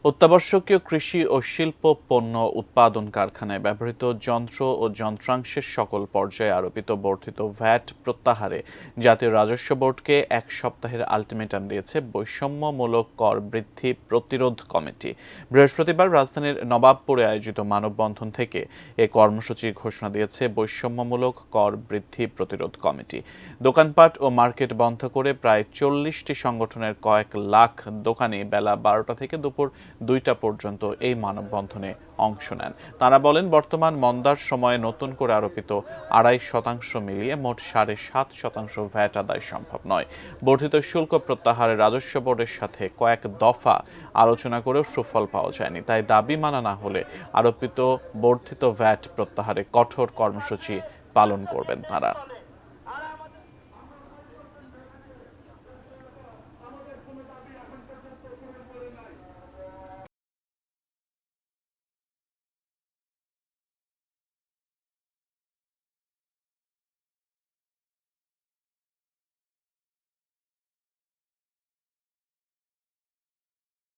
অত্যাবশ্যকীয় কৃষি ও শিল্প পণ্য উৎপাদন কারখানায় ব্যবহৃত যন্ত্র ও যন্ত্রাংশের সকল পর্যায়ে আরোপিত বর্ধিত ভ্যাট প্রত্যাহারে জাতীয় রাজস্ব বোর্ডকে ১ সপ্তাহের আলটিমেটাম দিয়েছে বৈষম্যমূলক কর বৃদ্ধি প্রতিরোধ কমিটি। বৃহস্পতিবার রাজধানীর নবাবপুরে আয়োজিত মানববন্ধন থেকে এ কর্মসূচি ঘোষণা দিয়েছে বৈষম্যমূলক কর বৃদ্ধি প্রতিরোধ কমিটি। দোকানপাট ও মার্কেট বন্ধ করে প্রায় ৪০টি সংগঠনের কয়েক লাখ দোকানি বেলা ১২টা থেকে দুপুর ২টা পর্যন্ত এই মানববন্ধনে অংশ নেন। তাঁরা বলেন, বর্তমান মন্দার সময়ে নতুন করে আরোপিত ২.৫% মিলিয়ে মোট ৭.৫% ভ্যাট আদায় সম্ভব নয়। বর্ধিত শুল্ক প্রত্যাহারে রাজস্ব বোর্ডের সাথে কয়েক দফা আলোচনা করেও সুফল পাওয়া যায়নি। তাই দাবি মানা না হলে আরোপিত বর্ধিত ভ্যাট প্রত্যাহারে কঠোর কর্মসূচি পালন করবেন তাঁরা।